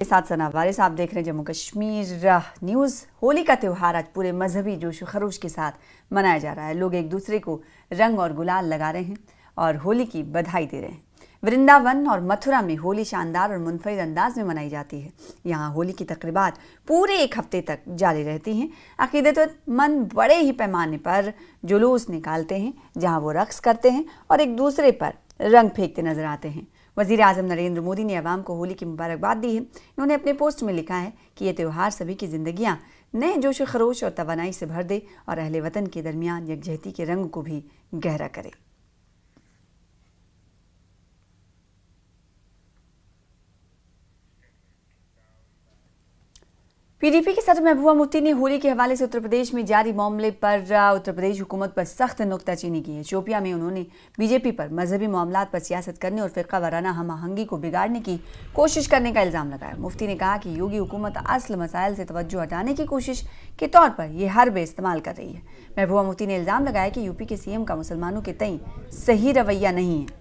के साथ सना वारिस आप देख रहे हैं जम्मू कश्मीर न्यूज़। होली का त्यौहार आज पूरे मजहबी जोश खरोश के साथ मनाया जा रहा है। लोग एक दूसरे को रंग और गुलाल लगा रहे हैं और होली की बधाई दे रहे हैं। वृंदावन और मथुरा में होली शानदार और मुनफरिद अंदाज में मनाई जाती है। यहाँ होली की तकरीबात पूरे एक हफ्ते तक जारी रहती हैं। अकीदतमंद बड़े ही पैमाने पर जुलूस निकालते हैं, जहाँ वो रक्स करते हैं और एक दूसरे पर रंग फेंकते नजर आते हैं। वज़ीर आज़म नरेंद्र मोदी ने अवाम को होली की मुबारकबाद दी है। इन्होंने अपने पोस्ट में लिखा है कि ये त्यौहार सभी की ज़िंदगियाँ नए जोश खरोश और तवानाई से भर दे और अहले वतन के दरमियान यकजहती के रंग को भी गहरा करे। पीडीपी के सदर महबूबा मुफ्ती ने होली के हवाले से उत्तर प्रदेश में जारी मामले पर उत्तर प्रदेश हुकूमत पर सख्त नुक्ताचीनी की है। शोपियां में उन्होंने बीजेपी पर मजहबी मामलात पर सियासत करने और फ़िरका वाराना हम आहंगी को बिगाड़ने की कोशिश करने का इल्ज़ाम लगाया। मुफ्ती ने कहा कि योगी हुकूमत असल मसाइल से तवज्जो हटाने की कोशिश के तौर पर यह हरबे इस्तेमाल कर रही है। महबूबा मुफ्ती ने इल्ज़ाम लगाया कि यूपी के सीएम का मुसलमानों के तई सही रवैया नहीं है।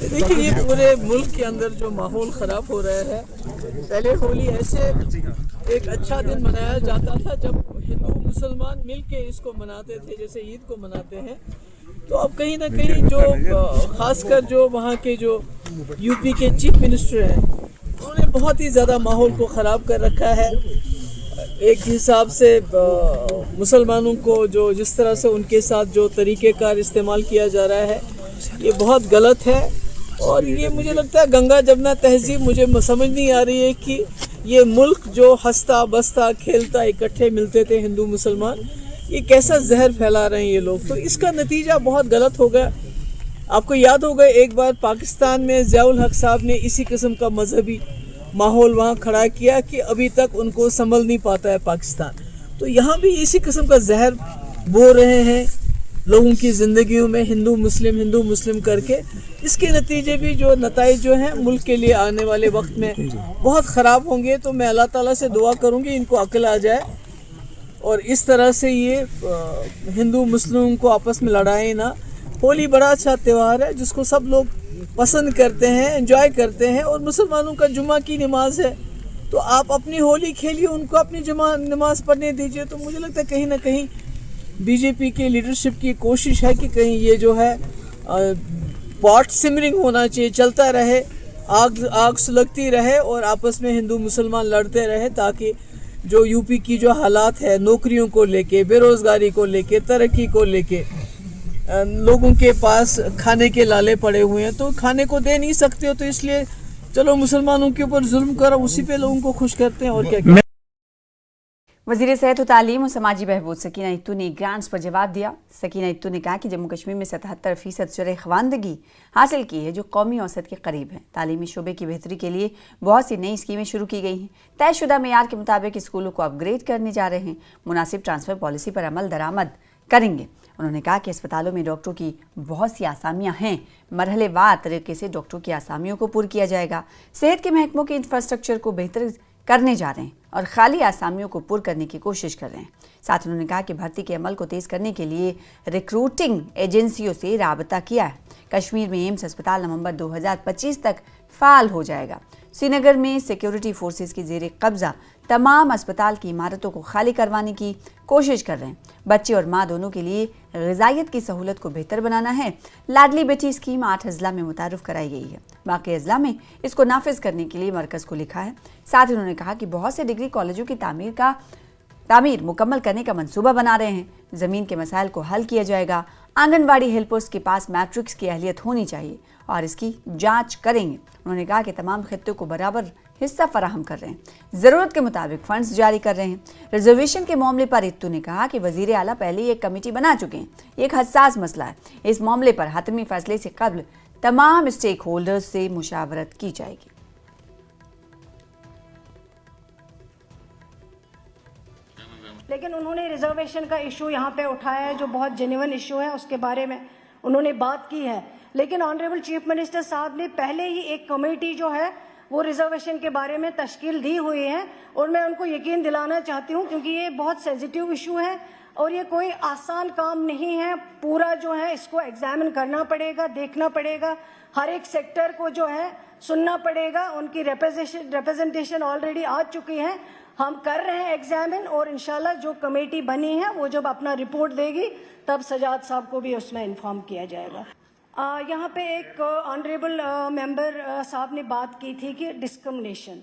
देखिए, ये पूरे मुल्क के अंदर जो माहौल ख़राब हो रहा है। पहले होली ऐसे एक अच्छा दिन मनाया जाता था जब हिंदू मुसलमान मिल के इसको मनाते थे, जैसे ईद को मनाते हैं। तो अब कहीं ना कहीं जो खासकर जो वहाँ के जो यूपी के चीफ मिनिस्टर हैं, उन्होंने बहुत ही ज़्यादा माहौल को ख़राब कर रखा है। एक हिसाब से मुसलमानों को जो जिस तरह से उनके साथ जो तरीक़ेकार इस्तेमाल किया जा रहा है, ये बहुत गलत है। और ये मुझे लगता है गंगा जमुना तहजीब, मुझे समझ नहीं आ रही है कि ये मुल्क जो हंसता बसता खेलता इकट्ठे मिलते थे हिंदू मुसलमान, ये कैसा जहर फैला रहे हैं ये लोग। तो इसका नतीजा बहुत गलत हो गया। आपको याद होगा एक बार पाकिस्तान में ज़ियाउल हक साहब ने इसी किस्म का मजहबी माहौल वहाँ खड़ा किया कि अभी तक उनको संभल नहीं पाता है पाकिस्तान। तो यहाँ भी इसी किस्म का जहर बो रहे हैं लोगों की ज़िंदगियों में, हिंदू मुस्लिम करके। इसके नतीजे भी जो नताइज जो हैं मुल्क के लिए आने वाले वक्त में बहुत ख़राब होंगे। तो मैं अल्लाह ताला से दुआ करूँगी इनको अक्ल आ जाए और इस तरह से ये हिंदू मुस्लिम को आपस में लड़ाएं ना। होली बड़ा अच्छा त्यौहार है जिसको सब लोग पसंद करते हैं, एंजॉय करते हैं। और मुसलमानों का जुमा की नमाज है, तो आप अपनी होली खेलिए, उनको अपनी जुमा नमाज पढ़ने दीजिए। तो मुझे लगता है कहीं ना कहीं बीजेपी के लीडरशिप की कोशिश है कि कहीं ये जो है पॉट सिमरिंग होना चाहिए, चलता रहे, आग सुलगती रहे और आपस में हिंदू मुसलमान लड़ते रहे, ताकि जो यूपी की जो हालात है नौकरियों को लेके, बेरोज़गारी को लेके, तरक्की को लेके, लोगों के पास खाने के लाले पड़े हुए हैं तो खाने को दे नहीं सकते हो, तो इसलिए चलो मुसलमानों के ऊपर जुल्म करो, उसी पे लोगों को खुश करते हैं। और क्या वज़ीर सेहत व तालीम और समाजी बहबूद सकीना इत्तू ने ग्रांट्स पर जवाब दिया। सकीना इत्तू ने कहा कि जम्मू कश्मीर में 77% शरह ख़वानदगी हासिल की है, जो कौमी औसत के करीब है। तालीमी शोबे की बेहतरी के लिए बहुत सी नई स्कीमें शुरू की गई हैं। तयशुदा मेयार के मुताबिक स्कूलों को अपग्रेड करने जा रहे हैं। मुनासिब ट्रांसफ़र पॉलिसी पर अमल दरामद करेंगे। उन्होंने कहा कि अस्पतालों में डॉक्टरों की बहुत सी आसामियां हैं, मरहलेवार तरीके से डॉक्टरों की आसामियों को पूरा किया जाएगा। सेहत के महकमों के इंफ्रास्ट्रक्चर को बेहतर करने जा रहे हैं और खाली आसामियों को पूरा करने की कोशिश कर रहे हैं। साथ उन्होंने कहा कि भर्ती के अमल को तेज़ करने के लिए रिक्रूटिंग एजेंसियों से राबता किया है। कश्मीर में एम्स अस्पताल नवंबर 2025 तक फ़ाल हो जाएगा। श्रीनगर में सिक्योरिटी फोर्सेस की ज़ेरे कब्ज़ा तमाम अस्पताल की इमारतों को खाली करवाने की कोशिश कर रहे हैं। बच्चे और माँ दोनों के लिए ग़िज़ाइयत की सहूलत को बेहतर बनाना है। लाडली बेटी स्कीम 8 अज़ला में मुतारुफ़ कराई गई है। बाकी अज़ला में इसको नाफिज करने के लिए मरकज़ को लिखा है। साथ ही उन्होंने कहा कि बहुत से डिग्री कॉलेजों की तामीर मुकम्मल करने का मंसूबा बना रहे हैं। ज़मीन के मसाइल को हल किया जाएगा। आंगनबाड़ी हेल्पर्स के पास मैट्रिक्स की अहलियत होनी चाहिए और इसकी जांच करेंगे। उन्होंने कहा कि तमाम खित्तों को बराबर हिस्सा फराहम कर रहे हैं, ज़रूरत के मुताबिक फंड्स जारी कर रहे हैं। रिजर्वेशन के मामले पर इत्तू ने कहा कि वज़ीर आला पहले ही एक कमेटी बना चुके हैं। ये एक हसास मसला है। इस मामले पर हतमी फैसले से कबल तमाम स्टेक होल्डर्स से मुशावरत की जाएगी। लेकिन उन्होंने रिजर्वेशन का इशू यहाँ पे उठाया है, जो बहुत जेन्युइन इशू है, उसके बारे में उन्होंने बात की है। लेकिन ऑनरेबल चीफ मिनिस्टर साहब ने पहले ही एक कमेटी जो है वो रिजर्वेशन के बारे में तश्कील दी हुई है और मैं उनको यकीन दिलाना चाहती हूँ, क्योंकि ये बहुत सेंसिटिव इशू है और ये कोई आसान काम नहीं है। पूरा जो है इसको एग्जामिन करना पड़ेगा, देखना पड़ेगा, हर एक सेक्टर को जो है सुनना पड़ेगा। उनकी रिप्रेजेंटेशन ऑलरेडी आ चुकी है, हम कर रहे हैं एग्जामिन, और इंशाल्लाह जो कमेटी बनी है वो जब अपना रिपोर्ट देगी तब सजाद साहब को भी उसमें इन्फॉर्म किया जाएगा। यहाँ पे एक ऑनरेबल मेंबर साहब ने बात की थी कि डिस्क्रिमिनेशन।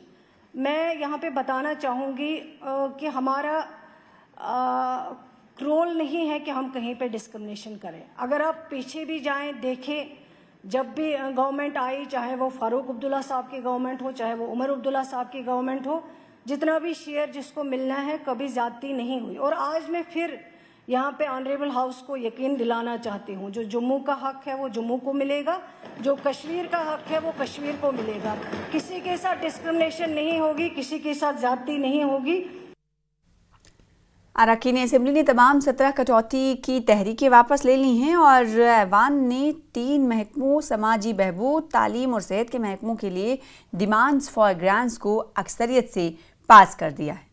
मैं यहाँ पे बताना चाहूँगी कि हमारा रोल नहीं है कि हम कहीं पे डिस्क्रिमिनेशन करें। अगर आप पीछे भी जाएं देखें, जब भी गवर्नमेंट आई, चाहे वो फारूक अब्दुल्ला साहब की गवर्नमेंट हो, चाहे वो उमर अब्दुल्ला साहब की गवर्नमेंट हो, जितना भी शेयर जिसको मिलना है कभी ज्यादती नहीं हुई। और आज मैं फिर यहाँ पे ऑनरेबल हाउस को यकीन दिलाना चाहती हूँ, जो जम्मू का हक है वो जम्मू को मिलेगा, जो कश्मीर का हक है वो कश्मीर को मिलेगा। किसी के साथ डिस्क्रिमिनेशन नहीं होगी, किसी के साथ ज्यादती नहीं होगी। अरकान असेंबली ने तमाम 17 कटौती की तहरीकें वापस ले ली हैं और ऐवान ने 3 महकमों समाजी बहबूद, तालीम और सेहत के महकमों के लिए डिमांड्स फॉर ग्रांट्स को अक्सरियत से पास कर दिया है।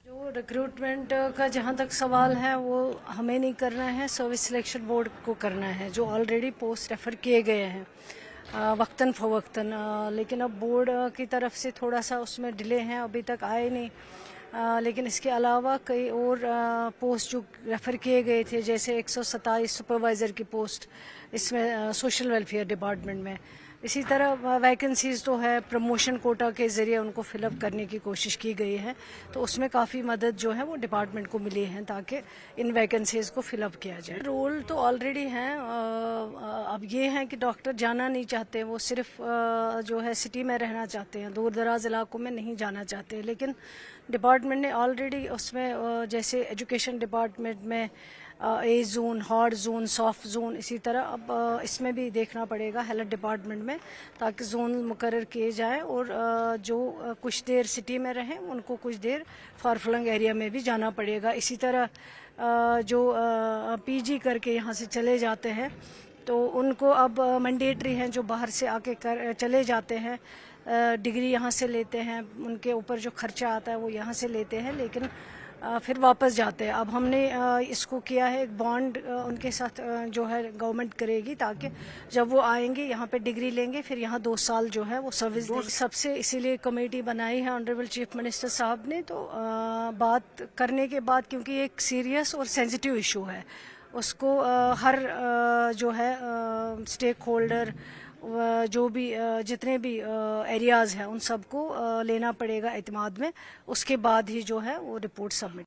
जो रिक्रूटमेंट का जहाँ तक सवाल है वो हमें नहीं करना है, सर्विस सिलेक्शन बोर्ड को करना है, जो ऑलरेडी पोस्ट रेफर किए गए हैं वक्तन फ़वक्तन। लेकिन अब बोर्ड की तरफ से थोड़ा सा उसमें डिले हैं, अभी तक आए नहीं। लेकिन इसके अलावा कई और पोस्ट जो रेफ़र किए गए थे, जैसे 127 सुपरवाइज़र की पोस्ट इसमें सोशल वेलफेयर डिपार्टमेंट में। इसी तरह वैकेंसीज़ तो है, प्रमोशन कोटा के ज़रिए उनको फिलअप करने की कोशिश की गई है, तो उसमें काफ़ी मदद जो है वो डिपार्टमेंट को मिली है ताकि इन वैकेंसीज़ को फिलअप किया जाए। रोल तो ऑलरेडी हैं। अब ये है कि डॉक्टर जाना नहीं चाहते, वो सिर्फ जो है सिटी में रहना चाहते हैं, दूर दराज इलाकों में नहीं जाना चाहते। लेकिन डिपार्टमेंट ने ऑलरेडी उसमें जैसे एजुकेशन डिपार्टमेंट में A zone, hot zone, soft zone, इसी तरह अब इसमें भी देखना पड़ेगा हेल्थ डिपार्टमेंट में, ताकि जोन मुकर्रर किए जाए और जो कुछ देर सिटी में रहें उनको कुछ देर फारफलंग एरिया में भी जाना पड़ेगा। इसी तरह जो पीजी करके यहाँ से चले जाते हैं तो उनको अब मैंडेटरी हैं, जो बाहर से आके चले जाते हैं, डिग्री यहाँ से लेते हैं, उनके ऊपर जो खर्चा आता है वो यहाँ से लेते हैं, लेकिन फिर वापस जाते हैं। अब हमने इसको किया है, एक बॉन्ड उनके साथ जो है गवर्नमेंट करेगी, ताकि जब वो आएंगे यहाँ पे डिग्री लेंगे, फिर यहाँ 2 साल जो है वो सर्विस देंगे। सबसे इसीलिए कमेटी बनाई है ऑनरेबल चीफ मिनिस्टर साहब ने, तो बात करने के बाद, क्योंकि एक सीरियस और सेंसिटिव इशू है, उसको हर जो है स्टेक होल्डर, जो भी जितने भी एरियाज़ हैं उन सबको लेना पड़ेगा एतमाद में, उसके बाद ही जो है वो रिपोर्ट सबमिट।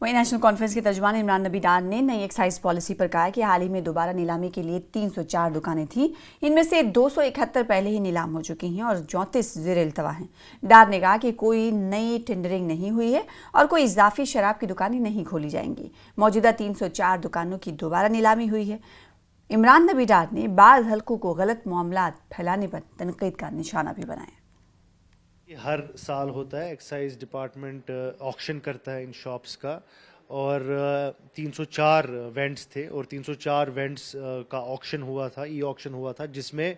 वहीं नेशनल कॉन्फ्रेंस के तर्जुमान इमरान नबी डार ने नई एक्साइज पॉलिसी पर कहा कि हाल ही में दोबारा नीलामी के लिए 304 दुकानें थीं, इनमें से 271 पहले ही नीलाम हो चुकी हैं और 34 ज़ेर इल्तवा हैं। डार ने कहा कि कोई नई टेंडरिंग नहीं हुई है और कोई इजाफी शराब की दुकानें नहीं खोली जाएंगी। मौजूदा 304 दुकानों की दोबारा नीलामी हुई है। इमरान नबी डार ने बाज़ हल्कों को गलत मामलात फैलाने पर तनकीद का निशाना भी बनाया। हर साल होता है, एक्साइज डिपार्टमेंट ऑक्शन करता है इन शॉप्स का, और 304 वेंट्स थे और 304 वेंट्स का ऑक्शन हुआ था, ई ऑक्शन हुआ था, जिसमें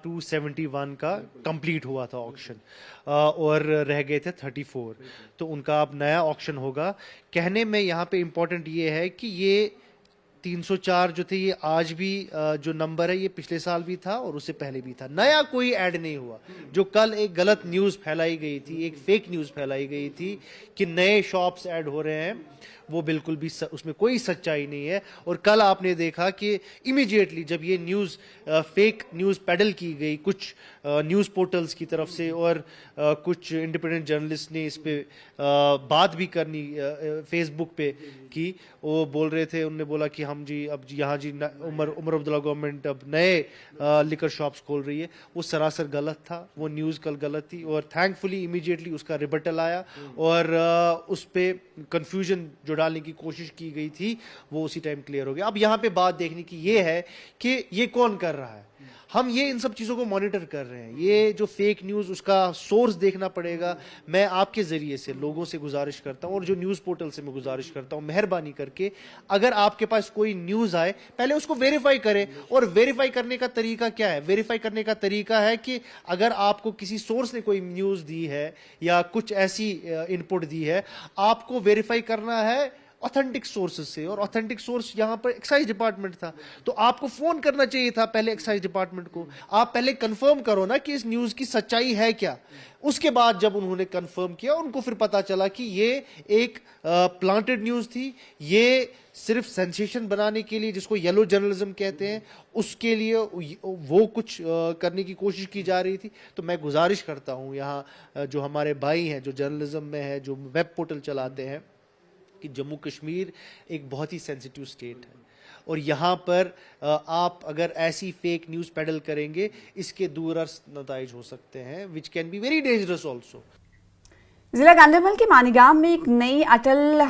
271 का कंप्लीट हुआ था ऑक्शन और रह गए थे 34। तो उनका अब नया ऑक्शन होगा। कहने में यहाँ पे इम्पोर्टेंट ये है कि ये 304 जो थे, ये आज भी जो नंबर है ये पिछले साल भी था और उससे पहले भी था, नया कोई ऐड नहीं हुआ। जो कल एक गलत न्यूज़ फैलाई गई थी, एक फेक न्यूज़ फैलाई गई थी कि नए शॉप्स ऐड हो रहे हैं, वो बिल्कुल भी उसमें कोई सच्चाई नहीं है। और कल आपने देखा कि इमीडिएटली जब ये न्यूज़ फेक न्यूज़ पेडल की गई कुछ न्यूज़ पोर्टल्स की तरफ से, और कुछ इंडिपेंडेंट जर्नलिस्ट ने इस पे बात भी करनी फेसबुक पे की, वो बोल रहे थे, उन्होंने बोला कि हम जी अब यहाँ जी उमर अब्दुल्ला गवर्नमेंट अब नए लिकर शॉप्स खोल रही है। वो सरासर गलत था, वो न्यूज़ कल गलत थी, और थैंकफुली इमीडिएटली उसका रिबटल आया और उस पर कन्फ्यूजन जो डालने की कोशिश की गई थी वो उसी टाइम क्लियर हो गया। अब यहाँ पे बात देखने की ये है कि ये कौन कर रहा है। हम ये इन सब चीज़ों को मॉनिटर कर रहे हैं। ये जो फेक न्यूज़ उसका सोर्स देखना पड़ेगा। मैं आपके ज़रिए से लोगों से गुजारिश करता हूँ और जो न्यूज़ पोर्टल से मैं गुजारिश करता हूँ, मेहरबानी करके अगर आपके पास कोई न्यूज़ आए पहले उसको वेरीफाई करें। और वेरीफाई करने का तरीका क्या है? वेरीफाई करने का तरीका है कि अगर आपको किसी सोर्स ने कोई न्यूज़ दी है या कुछ ऐसी इनपुट दी है, आपको वेरीफाई करना है ऑथेंटिक सोर्सेज से। और ऑथेंटिक सोर्स यहाँ पर एक्साइज डिपार्टमेंट था, तो आपको फोन करना चाहिए था पहले एक्साइज डिपार्टमेंट को। आप पहले कंफर्म करो ना कि इस न्यूज़ की सच्चाई है क्या। उसके बाद जब उन्होंने कंफर्म किया, उनको फिर पता चला कि ये एक प्लांटेड न्यूज़ थी, ये सिर्फ सेंसेशन बनाने के लिए, जिसको येलो जर्नलिज्म कहते हैं, उसके लिए वो कुछ करने की कोशिश की जा रही थी। तो मैं गुजारिश करता हूँ यहाँ जो हमारे भाई हैं, जो जर्नलिज्म में है, जो वेब पोर्टल चलाते हैं, कि जम्मू कश्मीर एक बहुत ही सेंसिटिव स्टेट है और यहाँ पर आप अगर ऐसी फेक न्यूज़ पेडल करेंगे, इसके दूरअर्थ नताइज हो सकते हैं, which can be very dangerous also. जिला गांधरबल के मानीगाम में एक नई अटल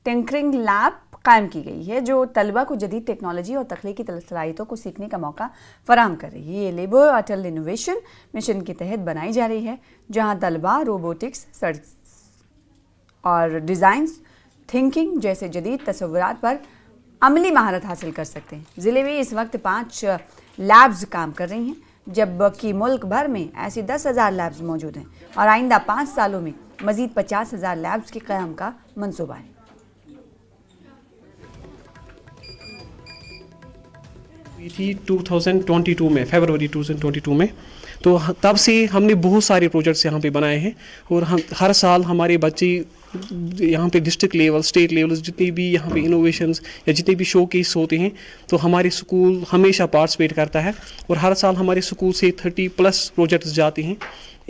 टिंकरिंग लैब कायम की गई है जो तलबा को जदीद टेक्नोलॉजी और तख्लीकी सलाहियतों को सीखने का मौका फराहम कर रही है। ये लैब अटल इनोवेशन मिशन के तहत बनाई जा रही है, जहाँ तलबा रोबोटिक्स और डिज़ाइन थिंकिंग जैसे जदीद तस्वुरात पर अमली महारत हासिल कर सकते हैं। ज़िले में इस वक्त 5 लैब्स काम कर रही हैं, जबकि मुल्क भर में ऐसी 10,000 लैब्स मौजूद हैं और आइंदा 5 सालों में मज़ीद 50,000 लैब्स के क़याम का मंसूबा है। थी 2022 में, फरवरी 2022 में, तो तब से हमने बहुत सारे प्रोजेक्ट्स यहाँ पे बनाए हैं और हम हर साल हमारे बच्चे यहाँ पे डिस्ट्रिक्ट लेवल, स्टेट लेवल, जितने भी यहाँ पे इनोवेशंस या जितने भी शो केस होते हैं, तो हमारे स्कूल हमेशा पार्टिसिपेट करता है और हर साल हमारे स्कूल से 30+ प्रोजेक्ट्स जाते हैं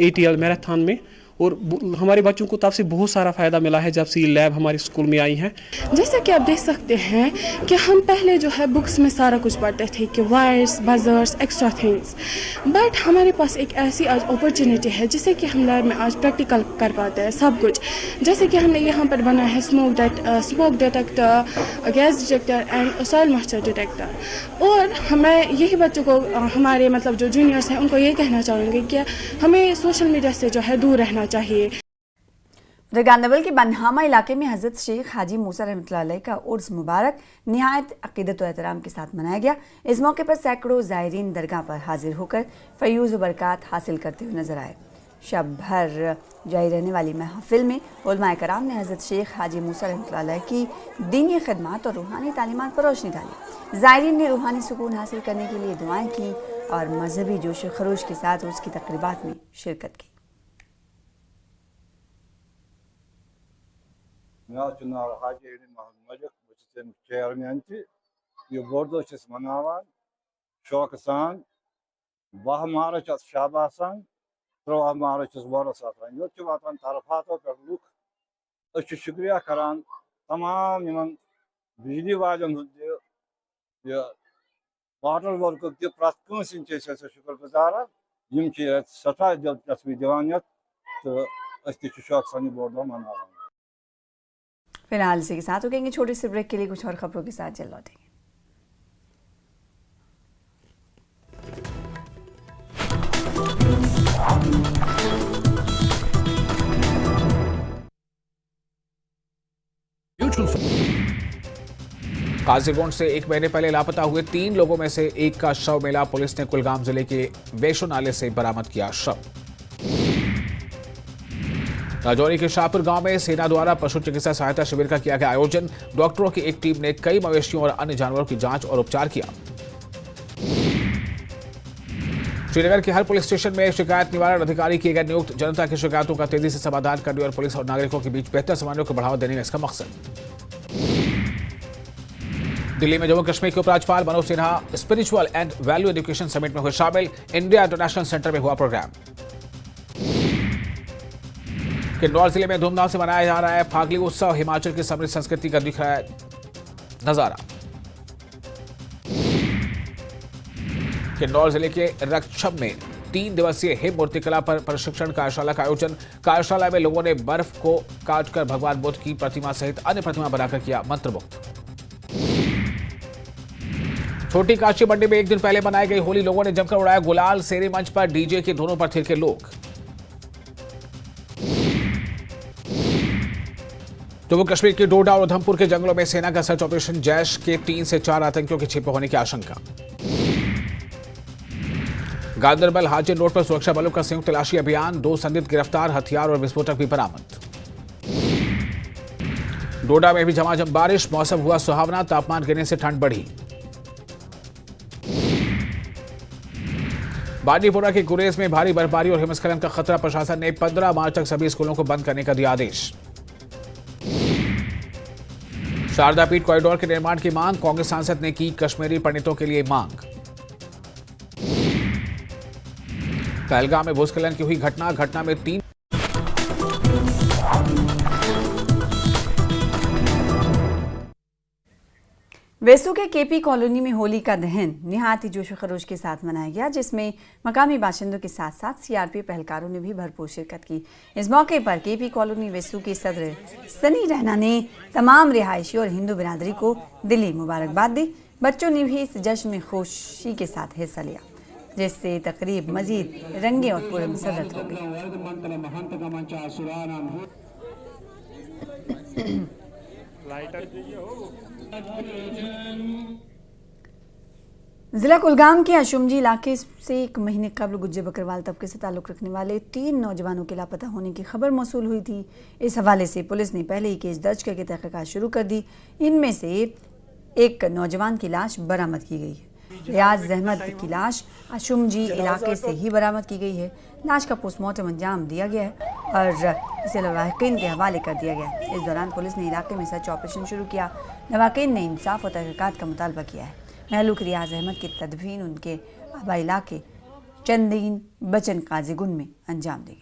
ATL मैराथन में। और हमारे बच्चों को तब से बहुत सारा फ़ायदा मिला है जब से ये लैब हमारे स्कूल में आई है। जैसा कि आप देख सकते हैं कि हम पहले जो है बुक्स में सारा कुछ पढ़ते थे कि wires, buzzers, extra things, but हमारे पास एक ऐसी आज अपॉर्चुनिटी है जिससे कि हम लैब में आज प्रैक्टिकल कर पाते हैं सब कुछ। जैसे कि हमने यहाँ पर बना है smoke detector, gas detector and soil moisture detector. और मैं यही बच्चों को, हमारे मतलब जो जूनियर्स हैं, उनको ये कहना चाहूँगी कि हमें सोशल मीडिया से जो है दूर रहना चाहिए। गांधरबल के बनहामा इलाके में हज़रत शेख हाजी मूसा रहमतुल्लाह अलैह का उर्स मुबारक निहायत अक़ीदत और एहतराम के साथ मनाया गया। इस मौके पर सैकड़ों ज़ायरीन दरगाह पर हाजिर होकर फ़यूज़ व बरक़ात हासिल करते हुए नजर आए। शब भर जारी रहने वाली महफिल में उलमाए कराम ने हज़रत शेख हाजी मूसा रहमतुल्लाह अलैह की दीनी खिदमत और रूहानी तालीमात पर रोशनी डाली। ज़ायरीन ने रूहानी सुकून हासिल करने के लिए दुआएँ की और मजहबी जोश व खरोश के साथ उसकी तक़रीबात में शिरकत की। नाव हाजी मोहम्मद मलिक, बह चेयरमैन यह बोड़ दह मनावान शौक सान। 12 मार्च शब आसान, 13 मार्च वरस आसान। योत वातान तरफातों पे लुक शुक्रिया करान तमाम बिजली वालन वाटर वर्क प्रत कंस शुक्र गुजार। सठा दिलचस्पी दिवान तो शौक सान बोड़ दह मनावान। फिलहाल इसी के साथ रुकेंगे छोटे से ब्रेक के लिए, कुछ और खबरों के साथ जल्द लौटेंगे। काजीगुंड से 1 महीने पहले लापता हुए 3 लोगों में से एक का शव मिला। पुलिस ने कुलगाम जिले के वेशो नाले से बरामद किया शव। राजौरी के शाहपुर गांव में सेना द्वारा पशु चिकित्सा सहायता शिविर का किया गया आयोजन। डॉक्टरों की एक टीम ने कई मवेशियों और अन्य जानवरों की जांच और उपचार किया। श्रीनगर के हर पुलिस स्टेशन में शिकायत निवारण अधिकारी किए गए नियुक्त। जनता की शिकायतों का तेजी से समाधान करने और पुलिस और नागरिकों के बीच बेहतर समन्वय को बढ़ावा देने में इसका मकसद। दिल्ली में जम्मू कश्मीर के उपराज्यपाल Manoj Sinha spiritual and value education summit में हुए शामिल। इंडिया इंटरनेशनल सेंटर में हुआ प्रोग्राम। किन्नौर जिले में धूमधाम से मनाया जा रहा है फागली उत्सव। हिमाचल की समृद्ध संस्कृति का दिख रहा है नजारा। किन्नौर जिले के रक्षम में 3 दिवसीय हिम मूर्तिकला पर प्रशिक्षण कार्यशाला का आयोजन। कार्यशाला में लोगों ने बर्फ को काटकर भगवान बुद्ध की प्रतिमा सहित अन्य प्रतिमा बनाकर किया मंत्रमुग्ध। छोटी काशी मंडी में एक दिन पहले मनाई गई होली, लोगों ने जमकर उड़ाया गुलाल। शेरी मंच पर डीजे के दोनों पर थिरके लोग। जम्मू कश्मीर के डोडा और उधमपुर के जंगलों में सेना का सर्च ऑपरेशन। जैश के 3 से 4 आतंकियों के छिपे होने की आशंका। गांदरबल हाजिर रोड पर सुरक्षा बलों का संयुक्त तलाशी अभियान। 2 संदिग्ध गिरफ्तार, हथियार और विस्फोटक भी बरामद। डोडा में भी झमाझम बारिश, मौसम हुआ सुहावना, तापमान गिरने से ठंड बढ़ी। बांडीपोरा के गुरेज में भारी बर्फबारी और हिमस्खलन का खतरा। प्रशासन ने 15 मार्च तक सभी स्कूलों को बंद करने का दिया आदेश। शारदा पीठ कॉरिडोर के निर्माण की मांग, कांग्रेस सांसद ने की कश्मीरी पंडितों के लिए मांग। पहलगाम में भूस्खलन की हुई घटना में 3। वेसू के केपी कॉलोनी में होली का दहन निहायत ही जोश खरोश के साथ मनाया गया, जिसमें मकामी बाशिंदों के साथ साथ सीआरपीएफ पहलकारों ने भी भरपूर शिरकत की। इस मौके पर केपी कॉलोनी वेसू के सदर सनी रैना ने तमाम रिहायशी और हिंदू बिरादरी को दिली मुबारकबाद दी। बच्चों ने भी इस जश्न में खुशी के साथ हिस्सा लिया, जिससे तकरीब मजीद रंगे और पूरे मुसर्रत हो गई। जिला कुलगाम के अशुमजी इलाके से 1 महीने कबल गुज्जर बकरवाल तबके से ताल्लुक़ रखने वाले 3 नौजवानों के लापता होने की खबर मौसूल हुई थी। इस हवाले से पुलिस ने पहले ही केस दर्ज करके तहकीकात शुरू कर दी। इनमें से एक नौजवान की लाश बरामद की गई है। रियाज अहमद की लाश अशुमजी इलाके से ही बरामद की गई है। लाश का पोस्टमार्टम अंजाम दिया गया है और इसे लवाहिकीन के हवाले कर दिया गया है। इस दौरान पुलिस ने इलाके में सर्च ऑपरेशन शुरू किया। लवाहिकीन ने इंसाफ और तहकीकात का मुतालबा किया है। महलूक रियाज अहमद की तदफीन उनके आबा इलाके चंदीन बचन काजीगुंड में अंजाम दी गई।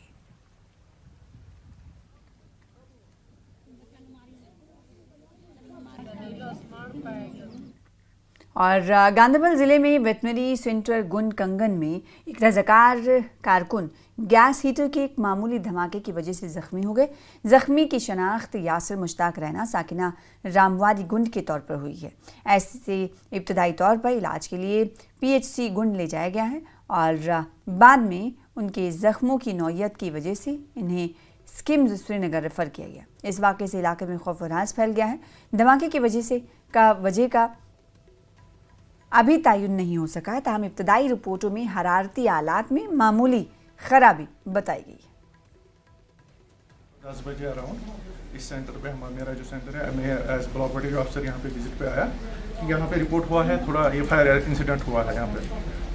और गांधरबल जिले में वेटनरी सेंटर गुंड कंगन में एक रजाकार कारकुन गैस हीटर के एक मामूली धमाके की वजह से जख्मी हो गए। जख्मी की शनाख्त यासिर मुश्ताक रैना साकिना रामवारी गुंड के तौर पर हुई है। ऐसे इब्तदाई तौर पर इलाज के लिए पीएचसी गुंड ले जाया गया है और बाद में उनके जख्मों की नौयत की वजह से इन्हें स्किम्स श्रीनगर रेफर किया गया। इस वाक़े से इलाके में खौफ और राज फैल गया है। धमाके की वजह का अभी तयन नहीं हो सका है, ताहम इब्तदाई रिपोर्टों में हरारती आलात में मामूली खराबी बताई गई है। 10 बजे अराउंड इस सेंटर पे मेरा जो सेंटर है, मैं एज ब्लॉक वॉर्ड ऑफिसर यहाँ पे विजिट पे आया कि यहाँ पे रिपोर्ट हुआ है थोड़ा ये फायर इंसिडेंट हुआ है यहाँ पे।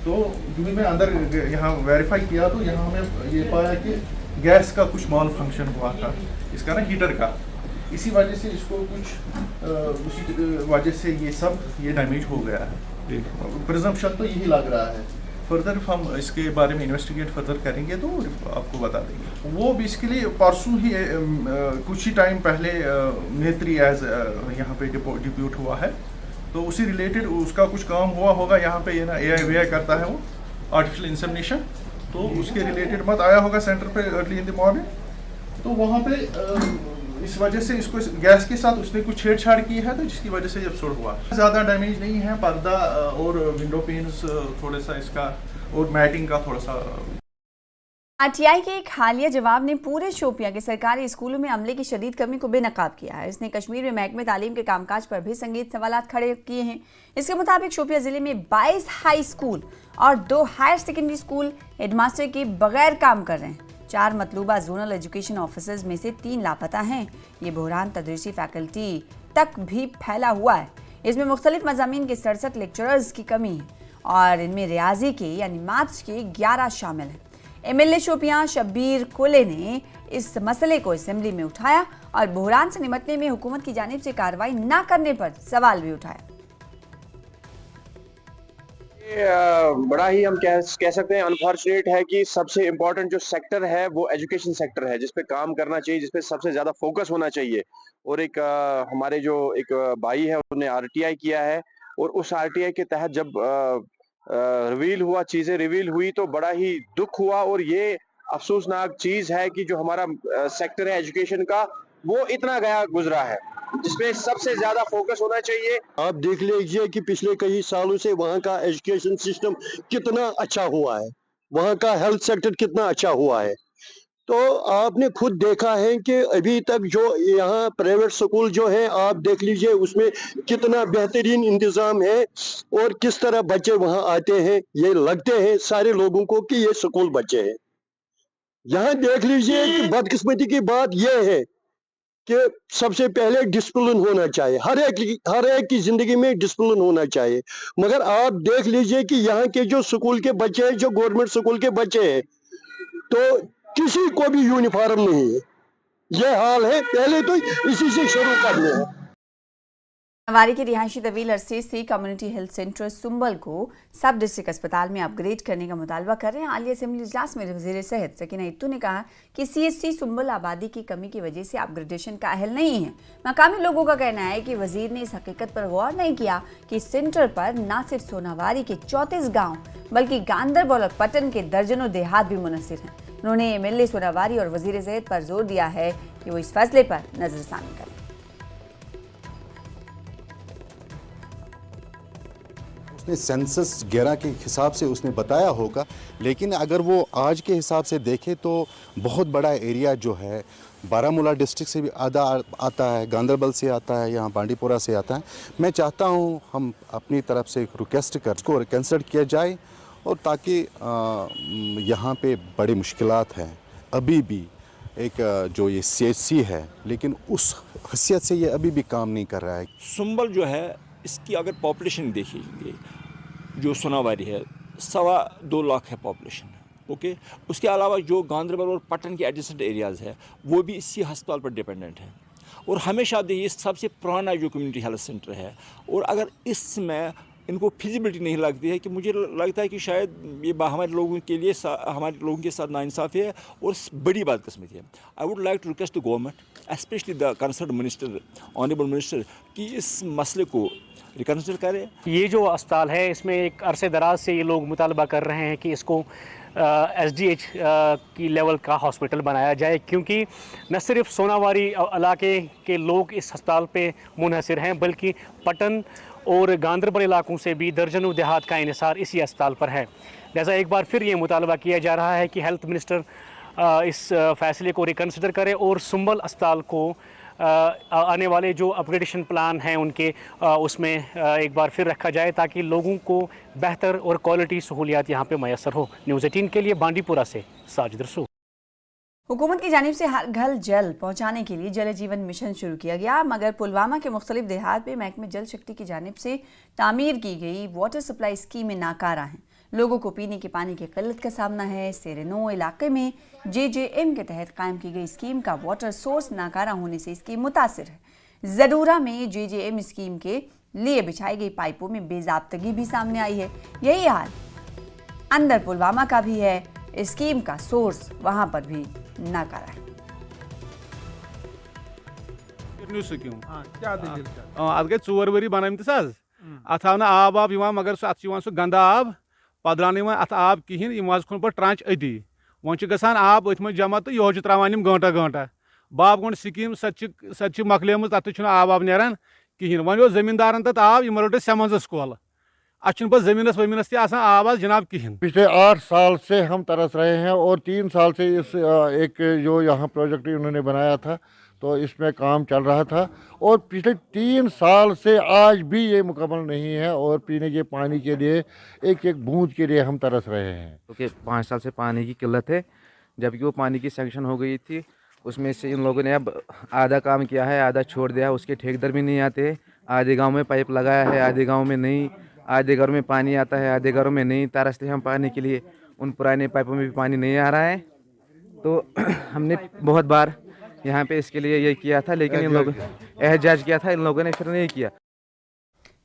तो क्योंकि मैं अंदर यहाँ वेरीफाई किया तो यहाँ में ये पाया कि गैस का कुछ मॉल फंक्शन हुआ था, इसका ना हीटर का। इसी वजह से इसको उसी वजह से ये डैमेज हो गया है। प्रिजम्पशन तो यही लग रहा है। फर्दर हम इसके बारे में इन्वेस्टिगेट फर्दर करेंगे तो आपको बता देंगे। वो बेसिकली परसों ही कुछ ही टाइम पहले नेत्री एज यहाँ पे डिप्यूट हुआ है, तो उसी रिलेटेड उसका कुछ काम हुआ होगा। यहाँ पे ये ना AI करता है वो आर्टिफिशियल इंसेमिनेशन, तो उसके रिलेटेड मत आया होगा सेंटर पे अर्ली इन द मॉर्निंग। तो वहाँ पे इस वजह से इसको गैस के साथ उसने कुछ छेड़छाड़ की है, तो जिसकी वजह से जब शॉर्ट हुआ। ज़्यादा डैमेज नहीं है, पर्दा और विंडो पेन्स थोड़ा सा इसका और मैटिंग का थोड़ा सा। आरटीआई के एक हालिया जवाब ने पूरे शोपियां के सरकारी स्कूलों में अमले की शदीद कमी को बेनकाब किया है। इसने कश्मीर में महकमे तालीम के कामकाज पर भी संगीन सवालात खड़े किए हैं। इसके मुताबिक शोपिया जिले में 22 हाई स्कूल और 2 हायर सेकेंडरी स्कूल हेडमास्टर के बगैर काम कर रहे हैं। 4 मतलूबा जोनल एजुकेशन ऑफिसर्स में से 3 लापता हैं। ये बहरान तदरीसी फैकल्टी तक भी फैला हुआ है। इसमें मुख्तलिफ मज़ामीन के 67 लेक्चरर्स की कमी है और इनमें रियाजी के यानी मैथ्स के 11 शामिल हैं। MLA शोपियां शब्बीर कोले ने इस मसले को असेंबली में उठाया और बहरान से निपटने में हुकूमत की जानिब से कार्रवाई न करने पर सवाल भी उठाया। बड़ा ही हम कह सकते हैं अनफॉर्चुनेट है कि सबसे इम्पोर्टेंट जो सेक्टर है वो एजुकेशन सेक्टर है, जिस पे काम करना चाहिए, जिस पे सबसे ज़्यादा फोकस होना चाहिए। और एक हमारे जो एक भाई है उन्होंने RTI किया है और उस RTI के तहत जब रिवील हुआ, चीजें रिवील हुई तो बड़ा ही दुख हुआ। और ये अफसोसनाक चीज है कि जो हमारा सेक्टर है एजुकेशन का, वो इतना गया गुजरा है, जिसमें सबसे ज्यादा फोकस होना चाहिए। आप देख लीजिए कि पिछले कई सालों से वहाँ का एजुकेशन सिस्टम कितना अच्छा हुआ है, वहाँ का हेल्थ सेक्टर कितना अच्छा हुआ है। तो आपने खुद देखा है कि अभी तक जो यहाँ प्राइवेट स्कूल जो है, आप देख लीजिए उसमें कितना बेहतरीन इंतजाम है और किस तरह बच्चे वहाँ आते हैं। ये लगते हैं सारे लोगों को कि ये स्कूल बच्चे हैं। यहाँ देख लीजिए कि बदकिस्मती की बात यह है कि सबसे पहले डिसिप्लिन होना चाहिए, हर एक की जिंदगी में डिसिप्लिन होना चाहिए। मगर आप देख लीजिए कि यहाँ के जो स्कूल के बच्चे हैं, जो गवर्नमेंट स्कूल के बच्चे हैं, तो किसी को भी यूनिफॉर्म नहीं है। यह हाल है, पहले तो इसी से शुरू करना है। नवारी के रिहायशी तवील अरसे से कम्युनिटी हेल्थ सेंटर सुंबल को सब डिस्ट्रिक्ट अस्पताल में अपग्रेड करने का मुतालबा कर रहे हैं। हालिया असेंबली इजलास में वज़ीर सेहत सकीना इत्तू ने कहा कि CHC सुंबल आबादी की कमी की वजह से अपग्रेडेशन का अहल नहीं है। मकामी लोगों का कहना है कि वज़ीर ने इस हकीकत पर गौर नहीं किया कि इस सेंटर पर न सिर्फ सोनावारी के 34 गाँव बल्कि गांदरबल और पटन के दर्जनों देहात भी मुनसिर हैं। उन्होंने MLA सोनावारी और वज़ीर सेहत पर जोर दिया है कि वो इस फैसले पर नजरसानी करें। सेंसस 11 के हिसाब से उसने बताया होगा, लेकिन अगर वो आज के हिसाब से देखें तो बहुत बड़ा एरिया जो है बारामूला डिस्ट्रिक्ट से भी आधा आता है, गांदरबल से आता है, यहाँ बांडीपुरा से आता है। मैं चाहता हूँ हम अपनी तरफ से रिक्वेस्ट कर उसको कैंसिल किया जाए, और ताकि यहाँ पे बड़ी मुश्किलात हैं। अभी भी एक जो ये CHC है, लेकिन उस हैसियत से ये अभी भी काम नहीं कर रहा है। सुंबल जो है, इसकी अगर पॉपुलेशन देखिए, जो सोनावारी है 2.25 लाख है पॉपुलेशन, ओके। उसके अलावा जो गांदरबल और पटन के एडजेसेंट एरियाज़ है वो भी इसी अस्पताल पर डिपेंडेंट है। और हमेशा देखिए सबसे पुराना जो कम्युनिटी हेल्थ सेंटर है, और अगर इसमें इनको फिजिबिलिटी नहीं लगती है, कि मुझे लगता है कि शायद ये हमारे लोगों के लिए हमारे लोगों के साथ नाइंसाफ़ी है और बड़ी बदकिस्मती है। I would like to request the government, specially the concern minister, honourable minister, कि इस मसले को रिकन्सिडर करें। ये जो अस्पताल है, इसमें एक अरसे दराज से ये लोग मुतालबा कर रहे हैं कि इसको SDH की लेवल का हॉस्पिटल बनाया जाए, क्योंकि न सिर्फ सोनावारी इलाके के लोग इस अस्पताल पे मुनहसर हैं, बल्कि पटन और गांदरबल इलाकों से भी दर्जनों देहात का इन्हिसार इसी अस्पताल पर है। लिहाजा एक बार फिर ये मुतालबा किया जा रहा है कि हेल्थ मिनिस्टर इस फैसले को रिकन्सिडर करे और सुंबल अस्पताल को आने वाले जो अपग्रेडेशन प्लान हैं उनके उसमें एक बार फिर रखा जाए, ताकि लोगों को बेहतर और क्वालिटी सहूलियात यहाँ पे मैसर हो। न्यूज़ 18 के लिए बांडीपुरा से साजिद रसूल। हुकूमत की जानिब से हर घर जल पहुँचाने के लिए जल जीवन मिशन शुरू किया गया, मगर पुलवामा के मुख्तलिफ देहात में महकमे जल शक्ति की जानिब से तामीर की गई वाटर सप्लाई स्कीमें नाकारा हैं। लोगों को पीने के पानी की किल्लत का सामना है। सेरेनो इलाके में JJM के तहत कायम की गई स्कीम का वाटर सोर्स नाकारा होने से स्कीम मुतासिर है। ज़रूरा में JJM स्कीम के लिए बिछाई गई पाइपों में बेज़ाब्तगी भी सामने आई है। यही हाल अंदर पुलवामा का भी है। स्कीम का सोर्स वहां पर भी नाकारा है। अत गई 4 वरी बनामत अत आव आब मगर सह गंदा आब पदरान अत आब कहें खुन पे ट्रांच अती वो गसान आब अथ जमा तो यह त्रावान घंटा घंटा बाब गुंड स्कीम सच मकलेम तथ आब नान कहें वो जमींदारन तथ आब इन रोट सेमंजस कोल अच्छे जमीन वमीनस आब जनाब कहें। पिछले 8 साल से हम तरस रहे हैं और 3 साल से इस एक जो यहाँ प्रोजेक्ट उन्होंने बनाया था तो इसमें काम चल रहा था और पिछले 3 साल से आज भी ये मुकम्मल नहीं है और पीने के पानी के लिए एक एक बूंद के लिए हम तरस रहे हैं। क्योंकि 5 साल से पानी की किल्लत है, जबकि वो पानी की सैंक्शन हो गई थी, उसमें से इन लोगों ने अब आधा काम किया है, आधा छोड़ दिया। उसके ठेकेदार भी नहीं आते। आधे गाँव में पाइप लगाया है, आधे गाँव में नहीं, आधे घरों में पानी आता है, आधे घरों में नहीं। तरसते हम पानी के लिए, उन पुराने पाइपों में भी पानी नहीं आ रहा है। तो हमने बहुत बार यहाँ पे इसके लिए ये किया था, लेकिन इन लोगों एहजाज किया था, इन लोगों ने फिर नहीं किया।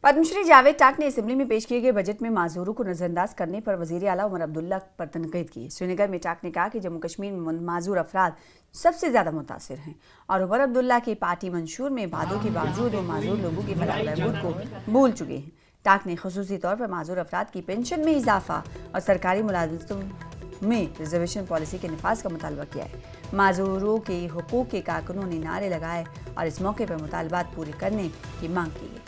पद्मश्री जावेद टाक ने असेंबली में पेश किए गए बजट में माजूरों को नजरअंदाज करने पर वजीर आला उमर अब्दुल्ला पर तनकीद की। श्रीनगर में टाक ने कहा कि जम्मू कश्मीर में माजूर अफराद सबसे ज्यादा मुतासिर हैं और उमर अब्दुल्ला के पार्टी मंशूर में वादों के बावजूद वो माजूर लोगों की फलाह बहबूद को भूल चुके हैं। टाक ने खुसूसी तौर पर माजूर अफराद की पेंशन में इजाफा और सरकारी मुलाजिमतों में रिजर्वेशन पॉलिसी के निफाज का मुतालबा किया है। माजूरों के हुकूक के कारकुनों ने नारे लगाए और इस मौके पर मुतालबात पूरे करने की मांग की गई।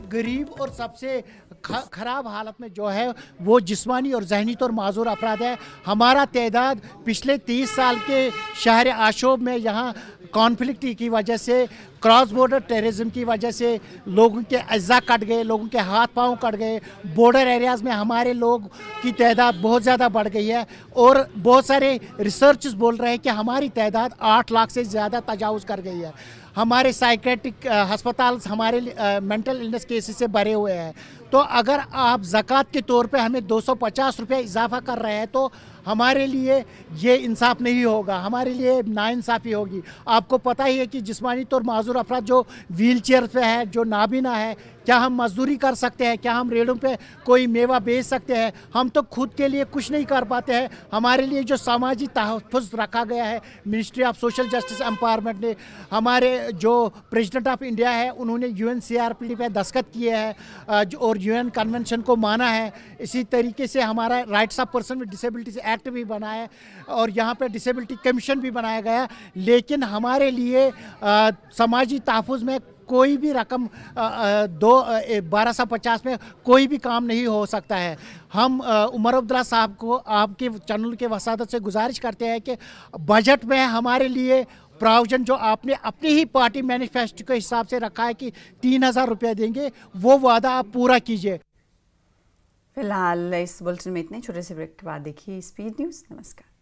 गरीब और सबसे ख़राब हालत में जो है वो जिस्मानी और जहनी तौर माजूर अफराद है। हमारा तादाद पिछले 30 साल के शहर आशोब में यहाँ कॉन्फ्लिक्ट की वजह से, क्रॉस बॉर्डर टेररिज्म की वजह से लोगों के अज्जा कट गए, लोगों के हाथ पांव कट गए। बॉर्डर एरियाज़ में हमारे लोग की तादाद बहुत ज़्यादा बढ़ गई है और बहुत सारे रिसर्चर्स बोल रहे हैं कि हमारी तादाद 8 लाख से ज़्यादा तजावुज़ कर गई है। हमारे साइकेट्रिक अस्पताल हमारे मेंटल इलनेस केसेस से भरे हुए हैं। तो अगर आप ज़कात के तौर पे हमें 250 रुपये इजाफा कर रहे हैं तो हमारे लिए ये इंसाफ नहीं होगा, हमारे लिए नाइंसाफ़ी होगी। आपको पता ही है कि जिस्मानी तौर माजूर अफराद जो व्हील चेयर पे है, जो नाबीना है, क्या हम मजदूरी कर सकते हैं? क्या हम रेड़ों पे कोई मेवा बेच सकते हैं? हम तो खुद के लिए कुछ नहीं कर पाते हैं। हमारे लिए जो समाजी तहफ़्फ़ुज़ रखा गया है ministry of social justice empowerment ने, हमारे जो प्रेसिडेंट ऑफ इंडिया है उन्होंने UNCRPD पे दस्तखत किए हैं और UN कन्वेंशन को माना है। इसी तरीके से हमारा rights of person with disabilities act भी बना है और यहाँ पे डिसेबिलिटी कमीशन भी बनाया गया। लेकिन हमारे लिए समाजी तहफ़्फ़ुज़ में कोई भी रकम 1250 में कोई भी काम नहीं हो सकता है। हम उमर अब्दुल्ला साहब को आपके चैनल के वसादत से गुजारिश करते हैं कि बजट में हमारे लिए प्रोविजन जो आपने अपनी ही पार्टी मैनिफेस्टो के हिसाब से रखा है कि 3000 रुपये देंगे, वो वादा आप पूरा कीजिए। फिलहाल इस बुलेटिन में इतने छोटे से ब्रेक के बाद देखिए स्पीड न्यूज़। नमस्कार।